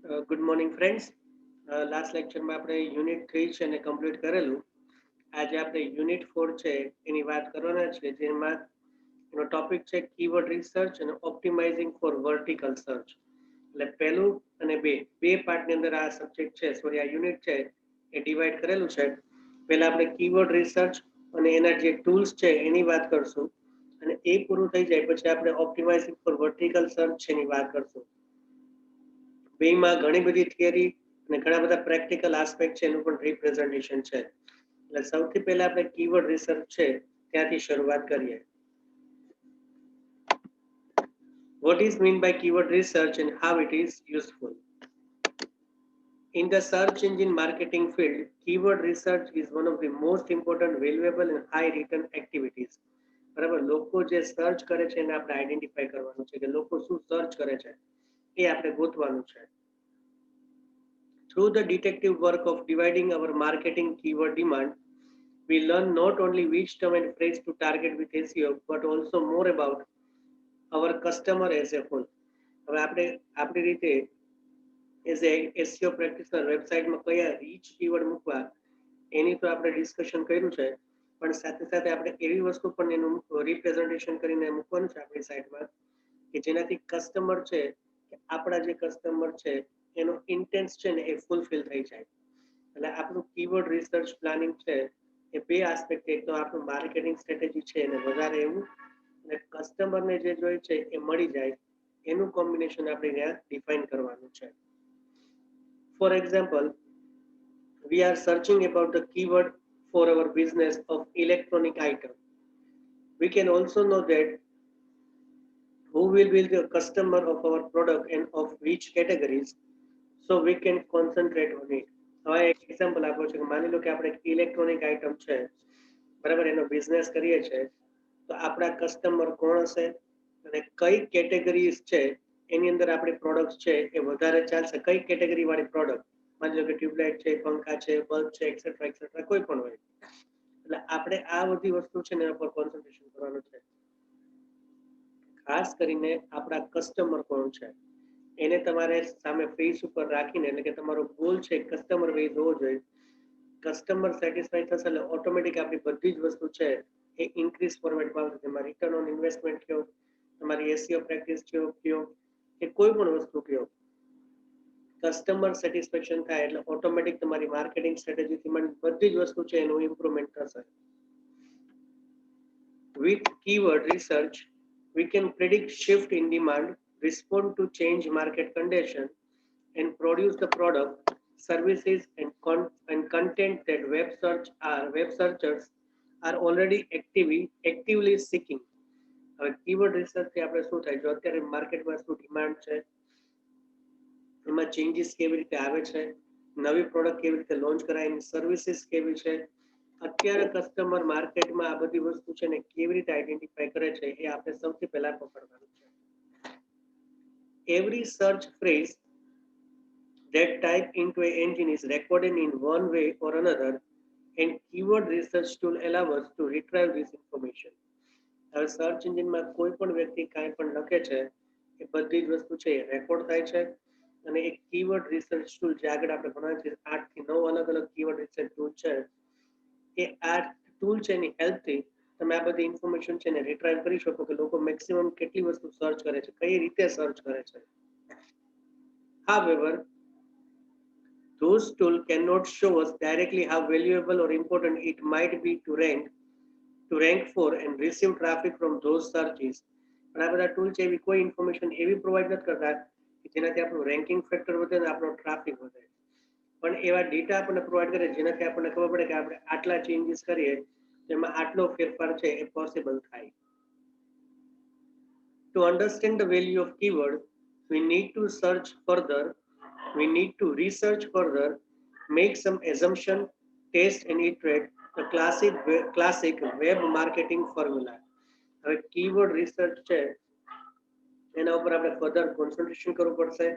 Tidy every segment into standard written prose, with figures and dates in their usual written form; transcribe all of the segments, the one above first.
Good morning friends. Last લેક્ચરમાં આપણે unit 3 છે એને કમ્પ્લીટ કરેલું. આજે આપણે યુનિટ 4 છે એની વાત કરવાના છે, જેમાં એનો ટોપિક છે કીવર્ડ રિસર્ચ અને ઓપ્ટિમાઇઝિંગ ફોર વર્ટિકલ સર્ચ. એટલે પહેલું અને બે બે પાર્ટની અંદર આ સબ્જેક્ટ છે, સોરી આ યુનિટ છે એ ડિવાઈડ કરેલું છે. પહેલા આપણે કીવર્ડ રિસર્ચ અને એના જે ટૂલ્સ છે એની વાત કરશું, અને એ પૂરું થઈ જાય પછી આપણે ઓપ્ટિમાઇઝિંગ ફોર વર્ટિકલ સર્ચ છે એની વાત કરશું. બેમાં ઘણી બધી થિયરી અને ઘણા બધા પ્રેક્ટિકલ આસ્પેક્ટ છે, એનું પણ રિપ્રેઝન્ટેશન છે. એટલે સૌથી પહેલા આપણે કીવર્ડ રિસર્ચ છે ત્યાંથી શરૂઆત કરીએ. What is mean by keyword research and how it is useful? In the search engine marketing field, keyword research is one of the most important, valuable and high return activities. બરાબર, લોકો જે search કરે છે એને આપણે identify કરવાનું છે કે લોકો શું સર્ચ કરે છે એ આપણે ગોતવાનું છે. Through the detective work of dividing our marketing keyword demand, we learn not only which term and phrase to target with SEO, but also more about our customer as a whole. હવે આપણે આપણી રીતે as a SEO practitioner વેબસાઇટમાં કયા rich keyword મૂકવા એની તો આપણે discussion કર્યું છે, પણ સાથે સાથે આપણે એવી વસ્તુ પણ એનું રિપ્રેઝન્ટેશન કરીને મૂકવાનું છે આપણી સાઇટમાં કે જેનાથી કસ્ટમર છે કે આપણા જે કસ્ટમર છે એનો ઇન્ટેન્સ છે ને એ ફૂલફિલ થઈ જાય. એટલે આપણું કીવર્ડ રિસર્ચ પ્લાનિંગ છે એ બે આસ્પેક્ટ, એક તો આપણું માર્કેટિંગ સ્ટ્રેટેજી છે એને વધારે એવું અને કસ્ટમરને જે જોઈએ છે એ મળી જાય એનું કોમ્બિનેશન આપણે ત્યાં ડિફાઇન કરવાનું છે. For example, we are searching about the keyword for our business of electronic item. We can also know that who will be the customer of our product and of which categories, so we can concentrate on it. હવે એક example આપો છો કે માની લો કે આપણે electronic item છે, બરાબર, એનો બિઝનેસ કરીએ છીએ, તો આપણા કસ્ટમર કોણ હશે અને કઈ કેટેગરીઝ છે એની અંદર આપણી પ્રોડક્ટ છે એ વધારે ચાલશે, કઈ કેટેગરી વાળી પ્રોડક્ટ, માની લો કે ટ્યુબલાઇટ છે, પંખા છે, બલ્બ છે, એક્સેટ્રા એક્સેટ્રા કોઈ પણ હોય. એટલે આપણે આ બધી વસ્તુ છે ને એના પર કોન્સન્ટ્રેશન કરવાનું છે. ખાસ કરીને આપણા કસ્ટમર કોણ છે એને તમારે સામે ફેસ ઉપર રાખીને, એટલે કે તમારો ગોલ છે કસ્ટમર બેઝ હોવો જોઈએ. કસ્ટમર સેટિસ્ફાઈ થશે એટલે ઓટોમેટિક આપણી બધી જ વસ્તુ છે એ ઇન્ક્રીઝ ફોર્મેટમાં આવશે. તેમાં રિટર્ન ઓન ઇન્વેસ્ટમેન્ટ કયો, તમારી એસઈઓ પ્રેક્ટિસ કયો કે કોઈ પણ વસ્તુ કયો, કસ્ટમર સેટિસ્ફેક્શન થાય એટલે ઓટોમેટિક તમારી માર્કેટિંગ સ્ટ્રેટેજીથી માંડી બધી જ વસ્તુ છે એનું ઇમ્પ્રુવમેન્ટ થશે. With keyword research, we can predict shift in demand, respond to change market condition, and produce the product, services, and content that web searchers are already actively seeking. હવે keyword રિસર્ચથી આપણે શું થાય, જો અત્યારે માર્કેટમાં શું ડિમાન્ડ છે, એમાં ચેન્જીસ કેવી રીતે આવે છે, નવી પ્રોડક્ટ કેવી રીતે લોન્ચ કરાય, એની સર્વિસીસ કેવી છે, અત્યારે કસ્ટમર માર્કેટમાં આ બધી વસ્તુ છે ને કેવી રીતે આઈડેન્ટિફાઈ કરે છે એ આપણે સૌથી પહેલા પકડવાનું છે. Every search phrase that type into an engine is recorded in one way or another, and keyword research tool allow us to retrieve this information. હવે સર્ચ એન્જિનમાં કોઈ પણ વ્યક્તિ કાંઈ પણ લખે છે એ બધી જ વસ્તુ છે એ રેકોર્ડ થાય છે, અને એક કીવર્ડ રિસર્ચ ટૂલ જે આગળ આપણે ભણવા છે 8 થી 9 અલગ અલગ કીવર્ડ રિસર્ચ ટૂલ છે, એ આ ટૂલ છે એની હેલ્પથી તમે આ બધી ઇન્ફોર્મેશન છે ને રિટ્રાઈવ કરી શકો કે લોકો મેક્સિમમ કેટલી વસ્તુ સર્ચ કરે છે, કઈ રીતે સર્ચ કરે છે. However, those tools cannot show us directly how valuable or important it might be to rank for and receive traffic from those searches. પણ આ બધા ટૂલ છે એવી કોઈ ઇન્ફોર્મેશન એવી પ્રોવાઈડ નથી કરતા કે જેનાથી આપણું રેન્કિંગ ફેક્ટર વધે ને આપણો ટ્રાફિક વધે, પણ એવા ડેટા આપણને પ્રોવાઈડ કરે જેનાથી આપણને ખબર પડે કે આપણે આટલા ચેન્જીસ કરીએ તો એમાં આટલો ફેરફાર છે એ પોસિબલ થાય. To understand the value of keyword, we need to search further, we need to research further, make some assumption, test and iterate, the classic web marketing formula. હવે કીવર્ડ રિસર્ચ છે એના ઉપર આપણે ફર્ધર કોન્સન્ટ્રેશન કરવું પડશે,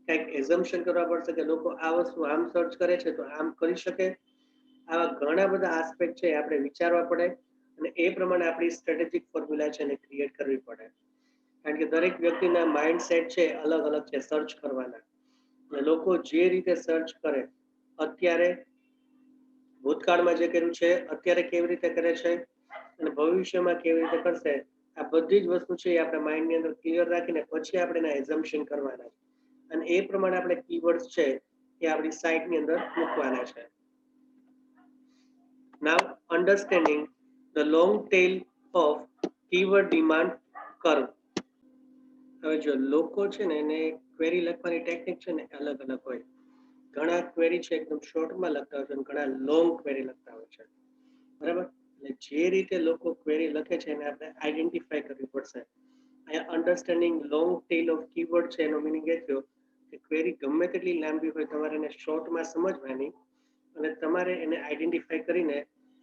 કંઈક assumption કરવા પડશે કે લોકો આ વસ્તુ આમ સર્ચ કરે છે તો આમ કરી શકે. આવા ઘણા બધા આસ્પેક્ટ છે આપણે વિચારવા પડે અને એ પ્રમાણે આપણી સ્ટ્રેટેજિક ફોર્મ્યુલા છે એને ક્રિએટ કરવી પડે, કારણ કે દરેક વ્યક્તિના માઇન્ડસેટ છે અલગ અલગ છે સર્ચ કરવાના. લોકો જે રીતે સર્ચ કરે અત્યારે, ભૂતકાળમાં જે કર્યું છે અત્યારે કેવી રીતે કરે છે અને ભવિષ્યમાં કેવી રીતે કરશે, આ બધી જ વસ્તુ છે એ આપણે માઇન્ડની અંદર ક્લિયર રાખીને પછી આપણે એના એઝમ્પશન કરવાના છે અને એ પ્રમાણે આપણે કીવર્ડ્સ છે એ આપણી સાઇટની અંદર મૂકવાના છે. Now understanding the long tail of keyword demand curve. હવે જો લોકો છે ને એને ક્વેરી લખવાની ટેકનિક છે ને અલગ અલગ હોય. ઘણા ક્વેરી છે એકદમ શોર્ટમાં લખતા હોય છે અને ઘણા લોંગ ક્વેરી લખતા હોય છે, બરાબર. એટલે જે રીતે લોકો ક્વેરી લખે છે એને આપણે આઈડેન્ટિફાઈ કરવી પડશે. અહીંયા understanding long tail of keyword છે એનો મિનિંગ એ થયો કે ક્વેરી ગમે તેટલી લાંબી હોય તમારે એને શોર્ટમાં સમજવાની અને તમારે એને આઈડેન્ટિફાઈ કરીને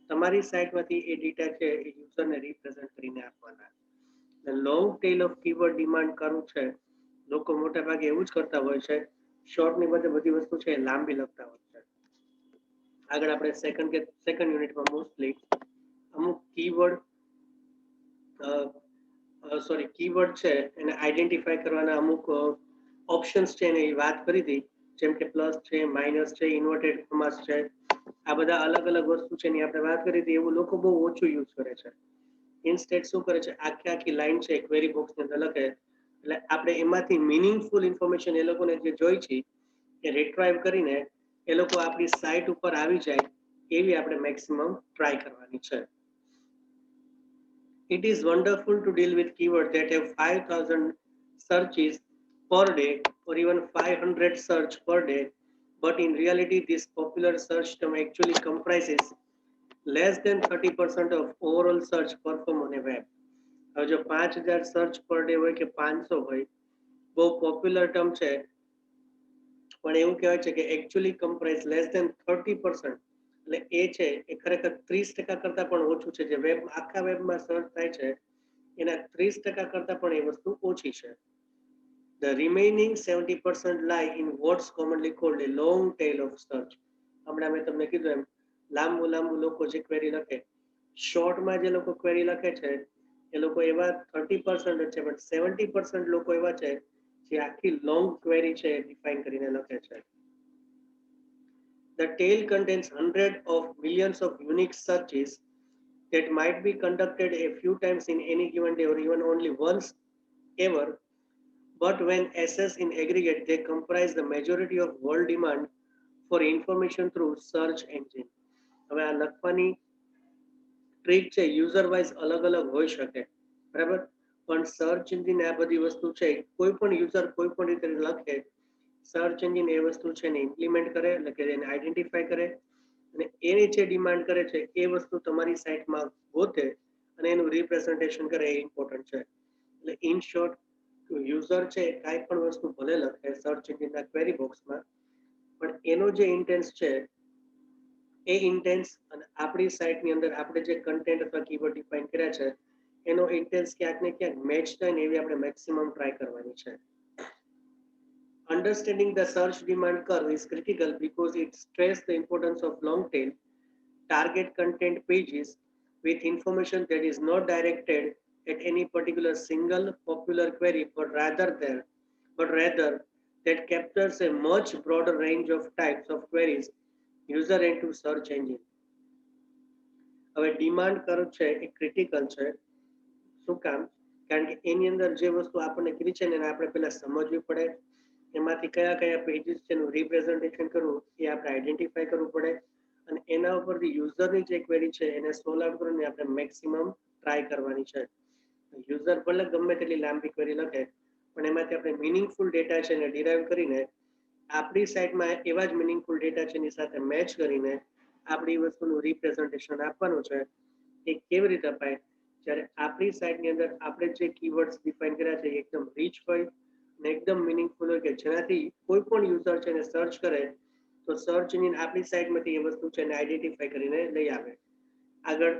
તમારી સાઇટમાંથી એ ડેટા છે એ યુઝરને રિપ્રેઝન્ટ કરીને આપવાના. Long tail of keyword demand કરવું છે, લોકો મોટા ભાગે એવું જ કરતા હોય છે, શોર્ટની બદલે બધી વસ્તુ છે લાંબી લખતા હોય છે. આગળ આપણે સેકન્ડ યુનિટમાં મોસ્ટલી અમુક કીવર્ડ કીવર્ડ છે એને આઈડેન્ટિફાઈ કરવાના અમુક ઓપ્શન્સ છે એની વાત કરી હતી, જેમ કે પ્લસ છે, માઇનસ છે, ઇન્વર્ટેડ કોમાસ છે, આ બધા અલગ અલગ વસ્તુ છે એની આપણે વાત કરી હતી. એવું લોકો બહુ ઓછું યુઝ કરે છે. ઇન્સ્ટેડ શું કરે છે, આખી લાઈન છે ક્વેરી બોક્સની અંદર લખે, એટલે આપણે એમાંથી મિનિંગફુલ ઇન્ફોર્મેશન એ લોકોને જે જોઈ છે એ રિટ્રાઈવ કરીને એ લોકો આપણી સાઇટ ઉપર આવી જાય એવી આપણે મેક્સિમમ ટ્રાય કરવાની છે. It is wonderful to deal with keywords that have 5,000 searches per day or even 500 search per day, but in reality this popular search term actually comprises less than 30% of overall search performed on a web. હવે જો 5,000 search per day હોય કે 500 હોય, બહુ popular term છે, પણ એવું કહેવાય છે કે એકચ્યુઅલી કમ્પ્રાઇઝ લેસ ધેન 30%, એટલે એ છે એ ખરેખર 30% કરતા પણ ઓછું છે. જે વેબ આખા વેબમાં સર્ચ થાય છે એના 30% કરતા પણ એ વસ્તુ ઓછી છે. The remaining 70% lie in what's commonly called a long tail of search. હમણાં મેં તમને કીધું એમ લાંબુ લોકો જે ક્વેરી લખે, શોર્ટમાં જે લોકો ક્વેરી લખે છે એ લોકો એવા 30% છે, પણ 70% લોકો એવા છે જે આખી લોંગ ક્વેરી છે ડિફાઇન કરીને લખે છે. The tail contains hundreds of millions of unique searches that might be conducted a few times in any given day or even only once ever, but when assessed in aggregate, they comprise the majority of world demand for information through search engine. હવે આ લખવાની trick છે user wise અલગ અલગ હોઈ શકે, બરાબર, પણ સર્ચ એન્જિન આ બધી વસ્તુ છે કોઈ પણ યુઝર કોઈ પણ રીતે લખે, સર્ચ એન્જિન એ વસ્તુ છે ને ઇમ્પ્લિમેન્ટ કરે, એટલે કે એને આઈડેન્ટિફાઈ કરે અને એની જે ડિમાન્ડ કરે છે એ વસ્તુ તમારી સાઇટમાં ગોતે અને એનું રિપ્રેઝન્ટેશન કરે એ ઇમ્પોર્ટન્ટ છે. એટલે ઇન શોર્ટ યુઝર છે કાંઈ પણ વસ્તુ ભલે લખે સર્ચ એન્જિનના ક્વેરી બોક્સમાં, પણ એનો જે ઇન્ટેન્સ છે એ ઇન્ટેન્સ અને આપણી સાઇટની અંદર આપણે જે કન્ટેન્ટ અથવા કીવર્ડ ડિફાઇન કર્યા છે એનો ઇન્ટેન્સ ક્યાંક ને ક્યાંક મેચ થાય ને એવી આપણે મેક્સિમમ ટ્રાય કરવાની છે. Understanding the search demand curve is critical because it stresses the importance of long tail target content pages with information that is not directed at any particular single popular query, but rather that captures a much broader range of types of queries user into search engine. હવે demand curve છે એ critical છે. શું કામ? કારણ કે એની અંદર જે વસ્તુ આપણને કીધી છે ને એને આપણે પહેલા સમજવી પડે, એમાંથી કયા કયા પેજીસ છે એનું રિપ્રેઝન્ટેશન કરવું એ આપણે આઈડેન્ટિફાઈ કરવું પડે અને એના ઉપરથી યુઝરની જે ક્વેરી છે એને સોલ્વ આઉટ કરીને આપણે મેક્સિમમ ટ્રાય કરવાની છે. યુઝર ભલે ગમે તેટલી લાંબી ક્વેરી લખે પણ એમાંથી આપણે મિનિંગફુલ ડેટા છે એને ડિરાઈવ કરીને આપણી સાઇટમાં એવા જ મિનિંગફુલ ડેટા છે એની સાથે મેચ કરીને આપણી વસ્તુનું રિપ્રેઝન્ટેશન આપવાનું છે. એ કેવી રીતે અપાય? જ્યારે આપણી સાઇટની અંદર આપણે જે કીવર્ડ્સ ડિફાઇન કર્યા છે એકદમ રીચ હોય ને એકદમ મિનિંગફુલ હોય કે જેનાથી કોઈ પણ યુઝર છે એને સર્ચ કરે તો સર્ચ એન્જિન આપણી સાઇટમાંથી એ વસ્તુ છે એને આઈડેન્ટિફાઈ કરીને લઈ આવે. આગળ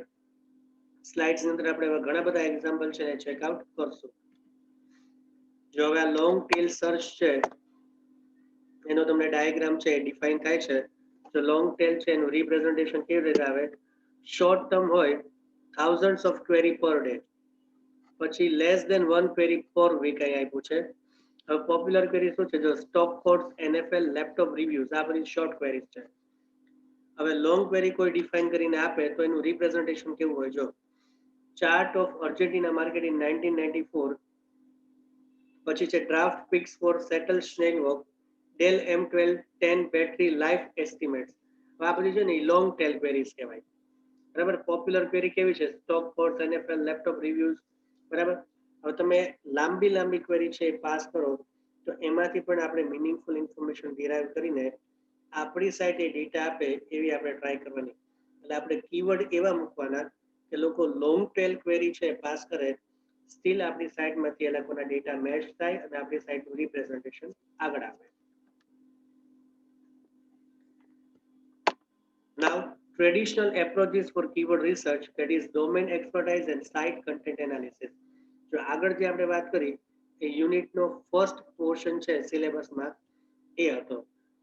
સ્લાઇડ્સની અંદર આપણે ઘણા બધા એક્ઝામ્પલ છે એને ચેકઆઉટ કરશું. જો હવે આ લોંગ ટેલ સર્ચ છે એનો તમને ડાયાગ્રામ છે ડિફાઇન થાય છે. જો લોંગ ટેલ છે એનું રિપ્રેઝન્ટેશન કેવી રીતે આવે? શોર્ટ ટર્મ હોય thousands of query per day, પછી less than 1 query per week અહીં આપ્યું છે, હવે પોપ્યુલર ક્વેરી શું છે? જો stock codes, NFL, laptop reviews, આ બધી શોર્ટ ક્વેરીઝ છે. હવે લોંગ ક્વેરી કોઈ ડિફાઇન કરીને આપે તો એનું રિપ્રેઝન્ટેશન કેવું હોય? જો chart of Argentina market in 1994, પછી છે ડ્રાફ્ટ પિક્સ ફોર સેટલ સ્નેગવોક, Dell M1210 battery life estimates. આ બધી છે ને એ લોંગ ટેલ ક્વેરીઝ કહેવાય. બરાબર. પોપ્યુલર ક્વેરી કેવી છે? Stock codes, NFL, laptop reviews. બરાબર. હવે તમે લાંબી ક્વેરી છે એ પાસ કરો તો એમાંથી પણ આપણે મિનિંગફુલ ઇન્ફોર્મેશન ડિરાઈવ કરીને આપણી સાઈટ એ ડેટા આપે એવી આપણે ટ્રાય કરવાની. એટલે આપણે કીવર્ડ એવા મૂકવાના કે લોકો લોંગ ટેલ ક્વેરી છે પાસ કરે, સ્ટીલ આપણી સાઈટમાંથી એ લોકોના ડેટા મેચ થાય અને આપણી સાઈટનું રિપ્રેઝન્ટેશન આગળ આવે. Now, traditional approaches for keyword research, that is domain expertise and site content analysis. જો આગળ જે આપણે વાત કરી એ યુનિટનો ફર્સ્ટ પોર્શન છે સિલેબસમાં એ હતો.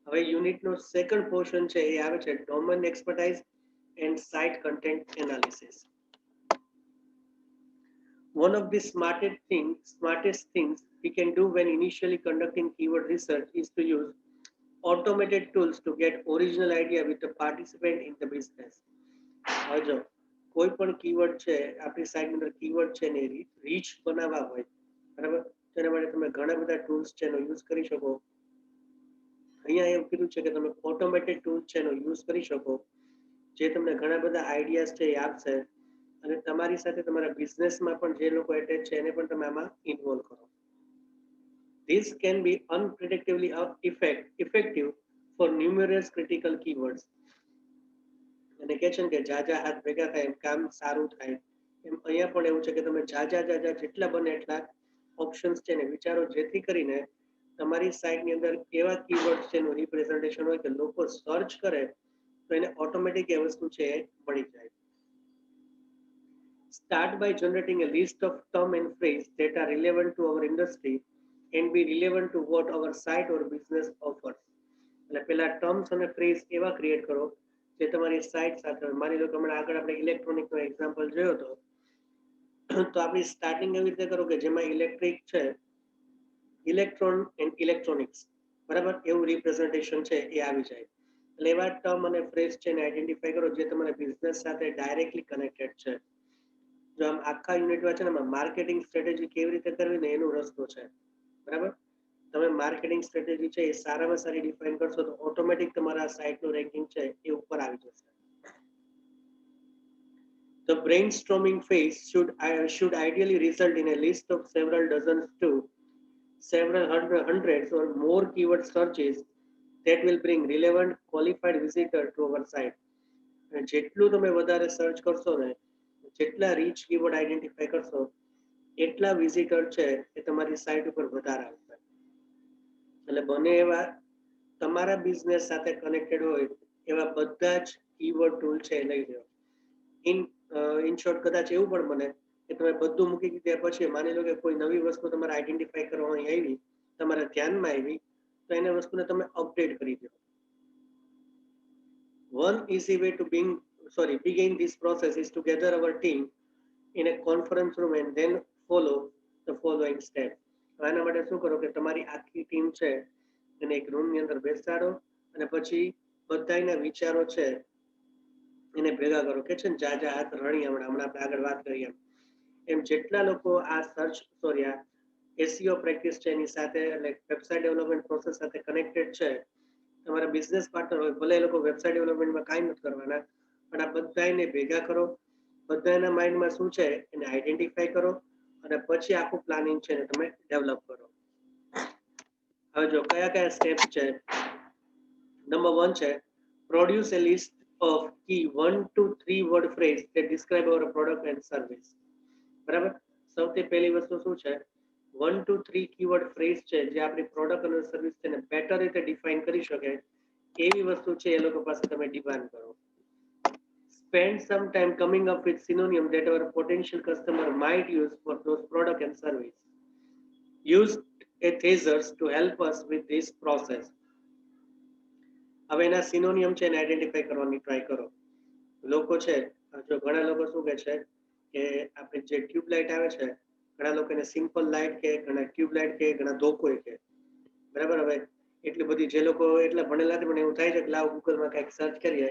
હવે યુનિટનો સેકન્ડ પોર્શન છે એ આવે છે domain expertise and site content analysis. One of the smartest things we can do when initially conducting keyword research is to use automated tools to get original idea with the participant in the business. હવે જો કોઈ પણ keyword છે આપણી સાઈડની અંદર keyword છે ને rich બનાવવા હોય, બરાબર, તેના માટે તમે ઘણા બધા ટૂલ્સ છે એનો યુઝ કરી શકો. અહીંયા એવું કીધું છે કે તમે ઓટોમેટેડ ટૂલ્સ છે એનો યુઝ કરી શકો, જે તમને ઘણા બધા આઈડિયાઝ છે એ આપશે અને તમારી સાથે તમારા બિઝનેસમાં પણ જે લોકો એટેચ છે એને પણ તમે આમાં ઇન્વોલ્વ કરો. This can be unpredictably effective for numerous critical keywords. અને કહે છે કે જાજા હાથ ભેગા થાય એમ કામ સારું થાય, એમ અહીંયા પણ એવું છે કે તમે જાજા જેટલા બને એટલા ઓપ્શન્સ છે ને વિચારો, જેથી કરીને તમારી સાઇટની અંદર એવા કીવર્ડ્સ છે એનું રિપ્રેઝન્ટેશન હોય કે લોકો સર્ચ કરે તો એને ઓટોમેટિક એ વસ્તુ છે એ મળી જાય. Start by generating a list of term and phrase that are relevant to our industry and be relevant to what our site or business offers. એટલે પેલા ટર્મ્સ અને ફ્રેઝ એવા ક્રિએટ કરો જે તમારી સાઇટ સાથે. માની લો કે હમણાં આગળ આપણે ઇલેક્ટ્રોનિકનો એક્ઝામ્પલ જોયો હતો, તો આપણી સ્ટાર્ટિંગ એવી રીતે કરો કે જેમાં ઇલેક્ટ્રિક છે, ઇલેક્ટ્રોન એન્ડ ઇલેક્ટ્રોનિક્સ, બરાબર, એવું રિપ્રેઝન્ટેશન છે એ આવી જાય. એટલે એવા ટર્મ અને ફ્રેઝ છે એને આઈડેન્ટિફાઈ કરો જે તમારા બિઝનેસ સાથે ડાયરેક્ટલી કનેક્ટેડ છે. જો આમ આખા યુનિટમાં છે ને માર્કેટિંગ સ્ટ્રેટેજી કેવી રીતે કરવી ને એનો રસ્તો છે, બરાબર. તમે માર્કેટિંગ સ્ટ્રેટેજી છે એ સારામાં સારી ડિફાઇન કરશો તો ઓટોમેટિક તમારા સાઇટનું રેન્કિંગ છે એ ઉપર આવી જશે. The brainstorming phase should ideally result in a list of several dozens to several hundreds or more keyword searches that will bring relevant qualified visitor to our site. અને જેટલું તમે વધારે સર્ચ કરશો ને, જેટલા રીચ કીવર્ડ આઈડેન્ટિફાઈ કરશો એટલા visitor છે એ તમારી સાઇટ ઉપર વધારે આવશે. એટલે બને એવા તમારા બિઝનેસ સાથે કનેક્ટેડ હોય એવા બધા જ કીવર્ડ ટૂલ છે એ લઈ લો. ઇન શોર્ટ કદાચ એવું પણ બને કે તમે બધું મૂકી દીધા પછી માની લો કે કોઈ નવી વસ્તુ તમારે આઈડેન્ટિફાઈ કરવાની આવી, તમારા ધ્યાનમાં આવી, તો એને વસ્તુને તમે અપડેટ કરી દો. One easy way to begin this process is to gather our team in a conference room and then follow the following steps. આના માટે શું કરો કે તમારી આખી ટીમ છે એને એક રૂમની અંદર બેસાડો અને પછી બધાના વિચારો છે એને ભેગા કરો. કે છે ને જાજા હાથ રણી, હમણાં આપણે આગળ વાત કરીએ એમ જેટલા લોકો આ એસીઓ પ્રેક્ટિસ છે એની સાથે એટલે વેબસાઇટ ડેવલપમેન્ટ પ્રોસેસ સાથે કનેક્ટેડ છે, તમારા બિઝનેસ પાર્ટનર હોય, ભલે એ લોકો વેબસાઇટ ડેવલપમેન્ટમાં કાંઈ નથી કરવાના, પણ આ બધાને ભેગા કરો, બધાના માઇન્ડમાં શું છે એને આઈડેન્ટિફાઈ કરો અને પછી આખું પ્લાનિંગ છે ને તમે ડેવલપ કરો. હવે જો કયા કયા સ્ટેપ્સ છે. નંબર 1 છે produce A list of key 1 to 3 word phrase that describe our product and service. બરાબર. સૌથી પહેલી વસ્તુ શું છે? 1 to 3 કીવર્ડ ફ્રેઝ છે જે આપણી પ્રોડક્ટ અને સર્વિસ છે ને બેટર રીતે ડિફાઇન કરી શકે એવી વસ્તુ છે એ લોકો પાસે તમે ડિમાન્ડ કરો. Spend some time coming up with synonym that our potential customer might use for those product and service. Use a thesaurus to help us with this process. હવે એના સિનોનિયમ છે એને આઈડેન્ટિફાઈ કરવાની ટ્રાય કરો. લોકો છે, જો ઘણા લોકો શું કહે છે કે આપણે જે ટ્યુબલાઇટ આવે છે ઘણા લોકો એને સિમ્પલ લાઇટ કહે, ઘણા ટ્યુબ લાઇટ કહે, ઘણા ધોકો કહે. બરાબર. હવે એટલી બધી જે લોકો એટલા ભણેલા નથી પણ એવું થાય છે કે લાવ ગૂગલમાં કંઈક સર્ચ કરીએ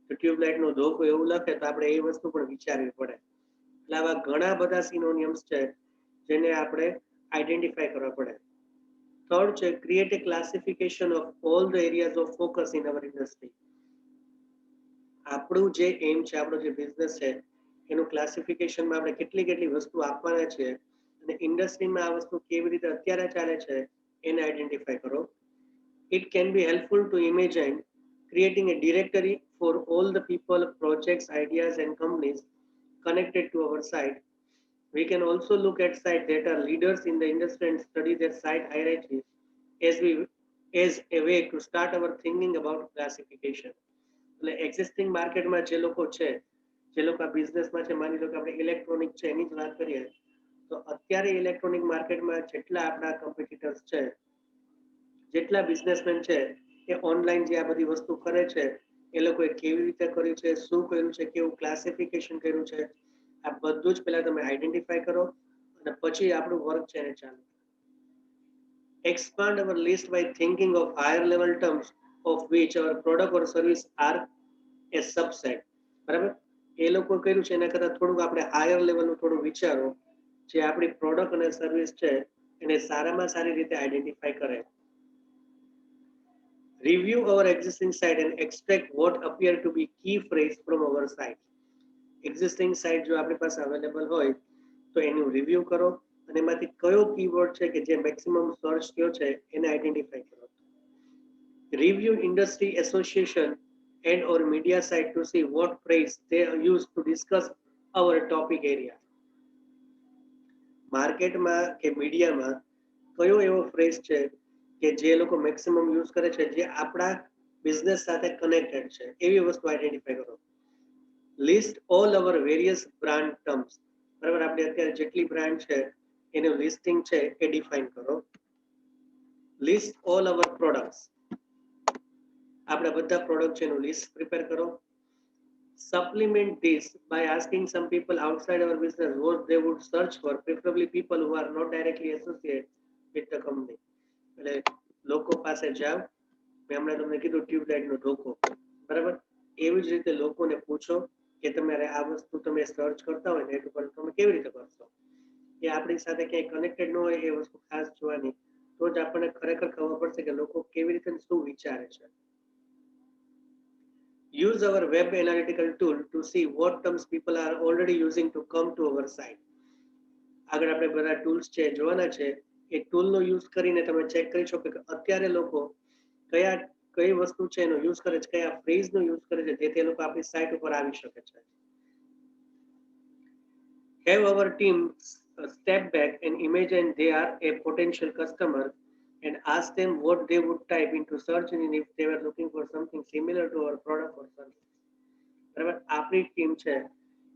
તો ટ્યુબલાઇટ નો ધોકો એવું લખે તો આપણે એ વસ્તુ પણ વિચારવી પડે. એટલે આવા ઘણા બધા સિનોનિયમ્સ છે જેને આપણે આઈડેન્ટિફાઈ કરવા પડે. થર્ડ છે create a classification of all the areas of focus in our industry. આપણું જે એમ છે, આપણો જે બિઝનેસ છે એનું ક્લાસિફિકેશનમાં આપણે કેટલી કેટલી વસ્તુ આપવાના છે અને ઇન્ડસ્ટ્રીમાં આ વસ્તુ કેવી રીતે અત્યારે ચાલે છે એને આઈડેન્ટિફાઈ કરો. It can be helpful to imagine creating a directory for all the people, projects, ideas, and companies connected to our site. We can also look at sites that are leaders in the industry and study their site hierarchies as a way to start our thinking about classification. એટલે existing માર્કેટમાં જે લોકો છે, જે લોકો આ બિઝનેસમાં છે, માની લો કે આપણે ઇલેક્ટ્રોનિક છે એની જ વાત કરીએ તો અત્યારે ઇલેક્ટ્રોનિક માર્કેટમાં જેટલા આપણા કોમ્પિટિટર્સ છે, જેટલા બિઝનેસમેન છે એ ઓનલાઈન જે આ બધી વસ્તુ કરે છે એ લોકોએ કેવી રીતે કર્યું છે, શું કર્યું છે, કેવું ક્લાસિફિકેશન કર્યું છે, આ બધું જ પહેલા તમે આઈડેન્ટિફાઈ કરો અને પછી આપણું વર્ક છે એને ચાલુ. Expand our list by thinking of higher level terms of which our product or service are a subset. બરાબર. એ લોકો કર્યું છે એના કરતાં થોડુંક આપણે હાયર લેવલનું થોડું વિચારો જે આપણી પ્રોડક્ટ અને સર્વિસ છે એને સારામાં સારી રીતે આઈડેન્ટિફાઈ કરે. Review our existing site and extract what appear to be key phrase from our site. Existing site જો આપણી પાસે અવેલેબલ હોય તો એનું રિવ્યુ કરો અને એમાંથી કયો કીવર્ડ છે કે જે મેક્સિમમ સર્ચ થયો છે એને આઈડેન્ટિફાઈ કરો. Review industry association and or media site to see what phrase they use to discuss our topic area. માર્કેટમાં કે મીડિયામાં કયો એવો ફ્રેઝ છે કે જે લોકો મેક્સિમમ યુઝ કરે છે જે આપણા બિઝનેસ સાથે કનેક્ટેડ છે એવી વસ્તુ આઈડેન્ટિફાઈ કરો. લિસ્ટ ઓલ અવર વેરિયસ બ્રાન્ડ ટર્મ્સ. બરાબર. આપણે અત્યારે જેટલી બ્રાન્ડ છે એનું લિસ્ટિંગ છે એ ડિફાઇન કરો. લિસ્ટ ઓલ અવર પ્રોડક્ટ્સ. આપણા બધા પ્રોડક્ટ છે એનું લિસ્ટ પ્રિપેર કરો. Supplement this by asking some people outside our business what they would search for, preferably people who are not directly associated with the company. એટલે લોકો પાસે જાવ. મેં હમણાં તમને કીધું ટ્યુબલાઇટનો ધોકો. બરાબર. એવી જ રીતે લોકોને પૂછો કે તમારે આ વસ્તુ તમે સર્ચ કરતા હોય નેટ ઉપર તમે કેવી રીતે કરશો. એ આપણી સાથે ક્યાંય કનેક્ટેડ ન હોય એ વસ્તુ ખાસ જોવાની, તો જ આપણને ખરેખર ખબર પડશે કે લોકો કેવી રીતે શું વિચારે છે. Use our web analytical tool to see what terms people are already using to come to our site. આગળ આપણે બધા ટૂલ્સ છે જોવાના છે. એ ટૂલનો યુઝ કરીને તમે ચેક કરી શકો કે અત્યારે લોકો કઈ વસ્તુ છે એનો યુઝ કરે છે, કયા ફ્રેઝનો યુઝ કરે છે જેથી એ લોકો આપણી સાઇટ ઉપર આવી શકે છે. Have our team step back and imagine they are a potential customer and ask them what they would type into search engine if they were looking for something similar to our product or service. બરાબર. આપણી team છે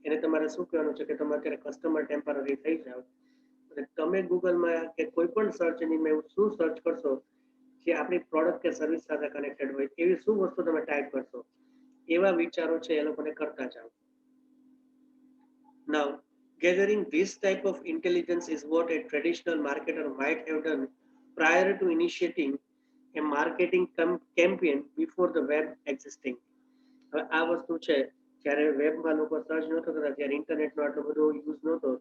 એને તમારે શું કહેવાનું છે કે તમે અત્યારે કસ્ટમર ટેમ્પરરી થઈ જાઓ અને તમે ગૂગલમાં કે કોઈ પણ સર્ચ એન્જિનમાં એવું શું સર્ચ કરશો જે આપણી પ્રોડક્ટ કે સર્વિસ સાથે કનેક્ટેડ હોય એવી શું વસ્તુ તમે ટાઈપ કરશો, એવા વિચારો છે એ લોકોને કરતા જાઓ. Now, gathering this type of intelligence is what a traditional marketer might have done prior to initiating a marketing campaign before the web existing. હવે આ વસ્તુ છે જ્યારે વેબમાં લોકો સર્ચ નહોતો કરતા, જ્યારે ઇન્ટરનેટનો આટલો બધો યુઝ નહોતો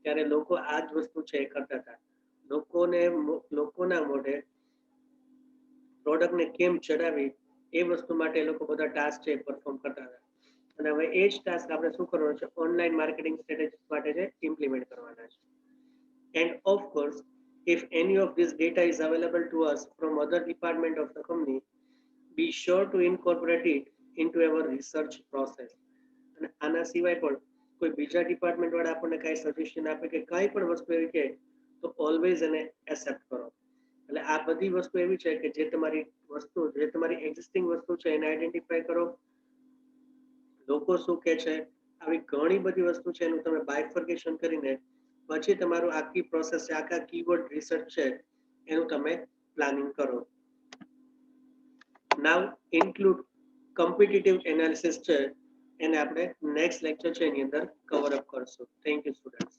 ત્યારે લોકો આ જ વસ્તુ છે એ કરતા હતા. લોકોના મોઢે પ્રોડક્ટને કેમ ચડાવી એ વસ્તુ માટે એ લોકો બધા ટાસ્ક છે પરફોર્મ કરતા હતા. અને હવે એ જ ટાસ્ક આપણે શું કરવાનો છે ઓનલાઈન માર્કેટિંગ સ્ટ્રેટેજીસ માટે છે ઇમ્પ્લિમેન્ટ કરવાના છે. And of course, if any of this data is available to us from other department of the company, be sure to incorporate it into our research process. અને આના સિવાય પણ કોઈ બીજા ડિપાર્ટમેન્ટ વાળા આપણને કાંઈ સજેશન આપે કે કાંઈ પણ વસ્તુ એવી કહે તો ઓલવેઝ એને એક્સેપ્ટ કરો. એટલે આ બધી વસ્તુ એવી છે કે જે તમારી વસ્તુ, જે તમારી એક્ઝિસ્ટિંગ વસ્તુ છે એને આઈડેન્ટિફાઈ કરો. લોકો શું કહે છે, આવી ઘણી બધી વસ્તુ છે એનું તમે બાયફર્કેશન કરીને પછી તમારું આખી પ્રોસેસ છે, આખા કીવર્ડ રિસર્ચ છે એનું તમે પ્લાનિંગ કરો. નાવ ઇન્ક્લુડ કોમ્પિટિટિવ એનાલિસિસ છે એને આપણે નેક્સ્ટ લેક્ચર છે એની અંદર કવર અપ કરશું. Thank you students.